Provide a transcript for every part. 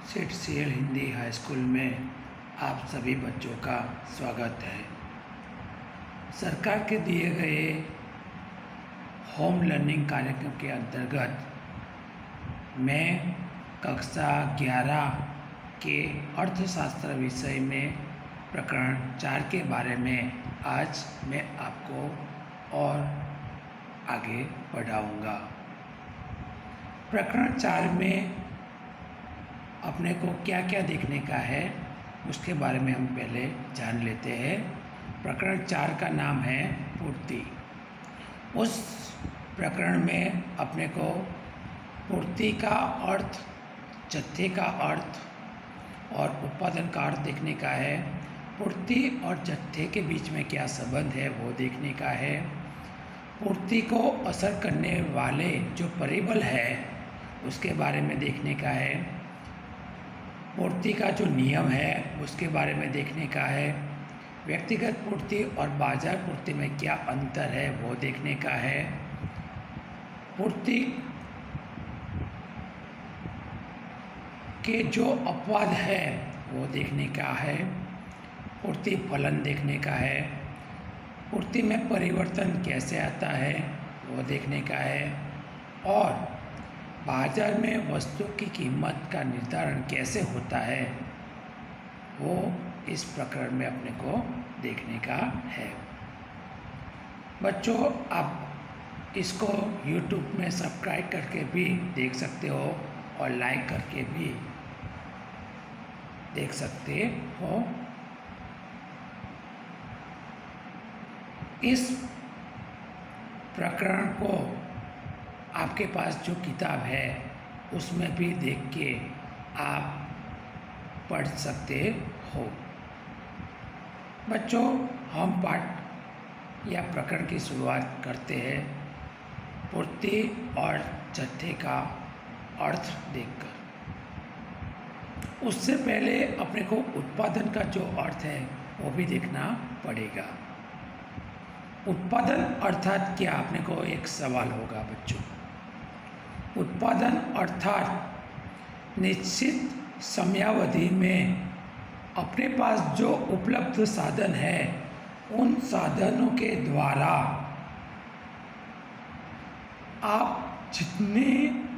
सेठ CL Hindi high school में आप सभी बच्चों का स्वागत है। सरकार के दिए गए होम लर्निंग कार्यक्रम के अंतर्गत मैं कक्षा 11 के अर्थशास्त्र विषय में प्रकरण 4 के बारे में आज मैं आपको और आगे बढ़ाऊंगा। प्रकरण 4 में अपने को क्या क्या देखने का है उसके बारे में हम पहले जान लेते हैं। प्रकरण 4 का नाम है पूर्ति। उस प्रकरण में अपने को पूर्ति का अर्थ, जत्थे का अर्थ और उत्पादन का अर्थ देखने का है। पूर्ति और जत्थे के बीच में क्या संबंध है वो देखने का है। पूर्ति को असर करने वाले जो परिबल है उसके बारे में देखने का है। पूर्ति का जो नियम है उसके बारे में देखने का है। व्यक्तिगत पूर्ति और बाजार पूर्ति में क्या अंतर है वो देखने का है। पूर्ति के जो अपवाद है वो देखने का है। पूर्ति फलन देखने का है। पूर्ति में परिवर्तन कैसे आता है वो देखने का है। और बाजार में वस्तु की कीमत का निर्धारण कैसे होता है वो इस प्रकरण में अपने को देखने का है। बच्चों, आप इसको YouTube में सब्सक्राइब करके भी देख सकते हो और लाइक करके भी देख सकते हो। इस प्रकरण को आपके पास जो किताब है उसमें भी देख के आप पढ़ सकते हो। बच्चों, हम पाठ या प्रकरण की शुरुआत करते हैं पूर्ति और जत्थे का अर्थ देखकर। उससे पहले अपने को उत्पादन का जो अर्थ है वो भी देखना पड़ेगा। उत्पादन अर्थात क्या, अपने को एक सवाल होगा बच्चों। उत्पादन अर्थात निश्चित समयावधि में अपने पास जो उपलब्ध साधन है उन साधनों के द्वारा आप जितने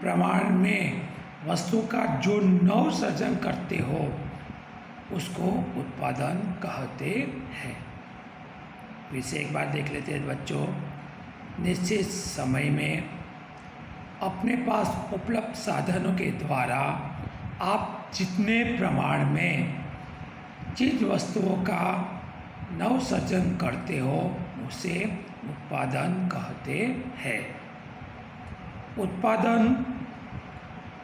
प्रमाण में वस्तु का जो नव सृजन करते हो उसको उत्पादन कहते हैं। फिर से एक बार देख लेते हैं बच्चों। निश्चित समय में अपने पास उपलब्ध साधनों के द्वारा आप जितने प्रमाण में चीज वस्तुओं का नव सृजन करते हो उसे उत्पादन कहते हैं। उत्पादन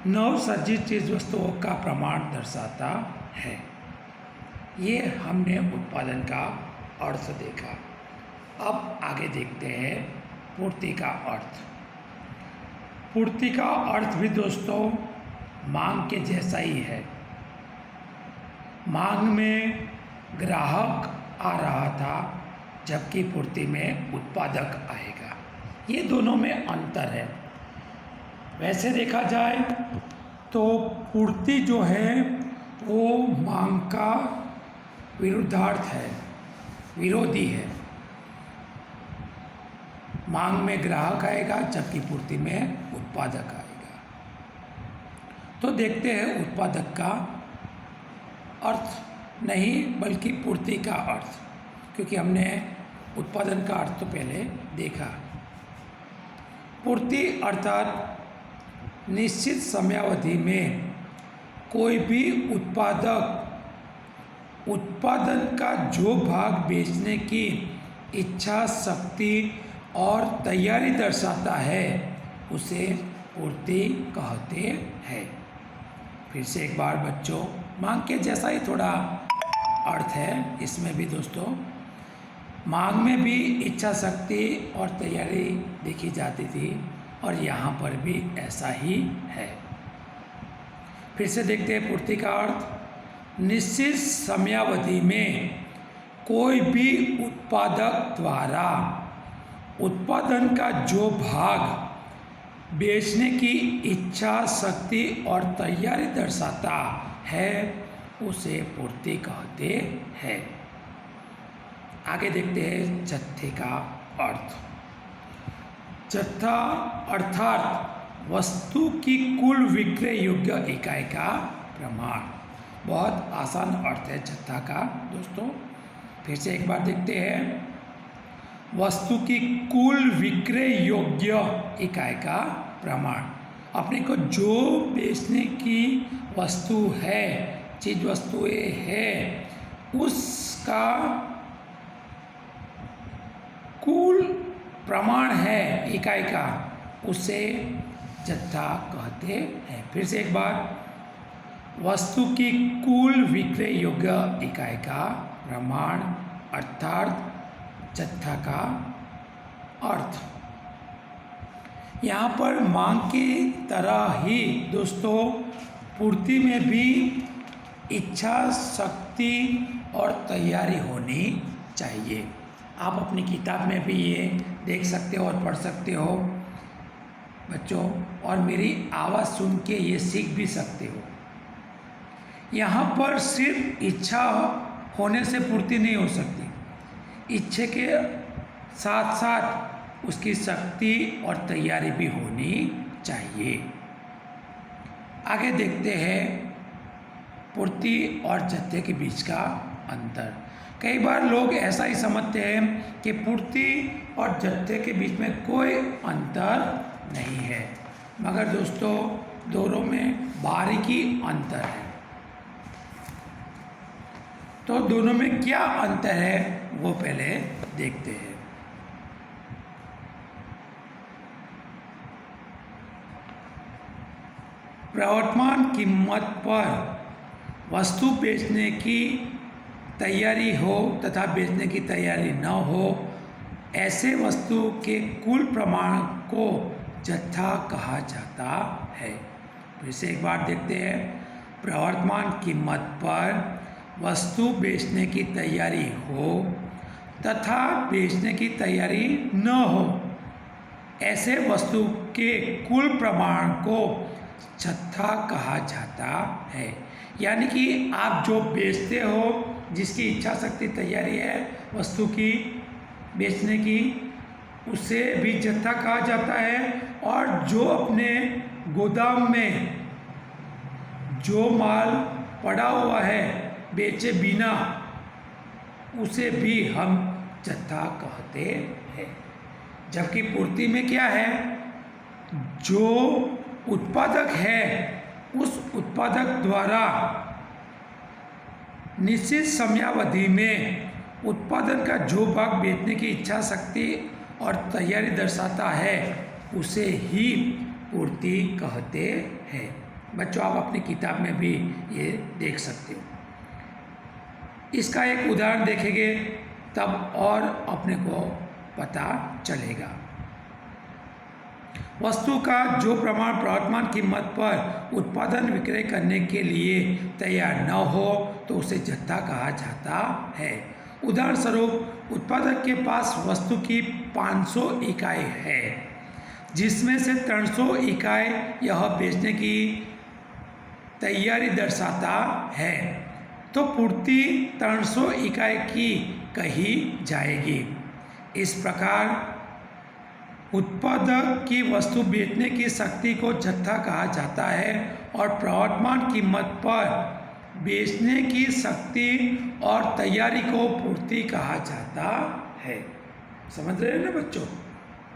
नव सृजित चीज वस्तुओं का प्रमाण दर्शाता है। ये हमने उत्पादन का अर्थ देखा। अब आगे देखते हैं पूर्ति का अर्थ। पूर्ति का अर्थ भी दोस्तों मांग के जैसा ही है। मांग में ग्राहक आ रहा था जबकि पूर्ति में उत्पादक आएगा। ये दोनों में अंतर है। वैसे देखा जाए तो पूर्ति जो है वो मांग का विरुद्धार्थ है, विरोधी है। मांग में ग्राहक आएगा जबकि पूर्ति में उत्पादक आएगा। तो देखते हैं उत्पादक का अर्थ नहीं बल्कि पूर्ति का अर्थ, क्योंकि हमने उत्पादन का अर्थ तो पहले देखा। पूर्ति अर्थात निश्चित समयावधि में कोई भी उत्पादक उत्पादन का जो भाग बेचने की इच्छा, शक्ति और तैयारी दर्शाता है उसे पूर्ति कहते हैं। फिर से एक बार बच्चों, मांग के जैसा ही थोड़ा अर्थ है इसमें भी दोस्तों। मांग में भी इच्छा शक्ति और तैयारी देखी जाती थी और यहाँ पर भी ऐसा ही है। फिर से देखते हैं पूर्ति का अर्थ। निश्चित समयावधि में कोई भी उत्पादक द्वारा उत्पादन का जो भाग बेचने की इच्छा शक्ति और तैयारी दर्शाता है उसे पूर्ति कहते हैं। आगे देखते हैं जत्थे का अर्थ। जत्था अर्थात वस्तु की कुल विक्रय योग्य इकाई का प्रमाण। बहुत आसान अर्थ है जत्था का दोस्तों। फिर से एक बार देखते हैं। वस्तु की कुल विक्रय योग्य इकाई का प्रमाण। अपने को जो बेचने की वस्तु है, चीज वस्तुएं है, उसका कुल प्रमाण है इकाई का, उसे जत्था कहते हैं। फिर से एक बार। वस्तु की कुल विक्रय योग्य इकाई का प्रमाण अर्थात जत्था का अर्थ। यहाँ पर मांग की तरह ही दोस्तों पूर्ति में भी इच्छा शक्ति और तैयारी होनी चाहिए। आप अपनी किताब में भी ये देख सकते हो और पढ़ सकते हो बच्चों, और मेरी आवाज़ सुन के ये सीख भी सकते हो। यहाँ पर सिर्फ इच्छा होने से पूर्ति नहीं हो सकती, इच्छा के साथ साथ उसकी शक्ति और तैयारी भी होनी चाहिए। आगे देखते हैं पूर्ति और जत्थे के बीच का अंतर। कई बार लोग ऐसा ही समझते हैं कि पूर्ति और जत्थे के बीच में कोई अंतर नहीं है, मगर दोस्तों दोनों में बारीकी अंतर है। तो दोनों में क्या अंतर है वो पहले देखते हैं। प्रवर्तमान कीमत पर वस्तु बेचने की तैयारी हो तथा बेचने की तैयारी न हो, ऐसे वस्तु के कुल प्रमाण को जत्था कहा जाता है। फिर से एक बार देखते हैं। प्रवर्तमान कीमत पर वस्तु बेचने की तैयारी हो तथा बेचने की तैयारी न हो, ऐसे वस्तु के कुल प्रमाण को जत्था कहा जाता है। यानी कि आप जो बेचते हो, जिसकी इच्छा शक्ति तैयारी है वस्तु की बेचने की, उसे भी जत्था कहा जाता है। और जो अपने गोदाम में जो माल पड़ा हुआ है बेचे बिना, उसे भी हम जत्था कहते हैं। जबकि पूर्ति में क्या है, जो उत्पादक है उस उत्पादक द्वारा निश्चित समयावधि में उत्पादन का जो भाग बेचने की इच्छा शक्ति और तैयारी दर्शाता है, उसे ही पूर्ति कहते हैं। बच्चों आप अपनी किताब में भी ये देख सकते हो। इसका एक उदाहरण देखेंगे तब और अपने को पता चलेगा। वस्तु का जो प्रमाण प्रवर्तमान कीमत पर उत्पादन विक्रय करने के लिए तैयार न हो तो उसे जत्था कहा जाता है। उदाहरण स्वरूप उत्पादक के पास वस्तु की 500 इकाई है, जिसमें से 300 इकाई यह बेचने की तैयारी दर्शाता है, तो पूर्ति 300 इकाई की कही जाएगी। इस प्रकार उत्पादक की वस्तु बेचने की शक्ति को जत्था कहा जाता है और प्रवर्तमान कीमत पर बेचने की शक्ति और तैयारी को पूर्ति कहा जाता है। समझ रहे हैं ना बच्चों?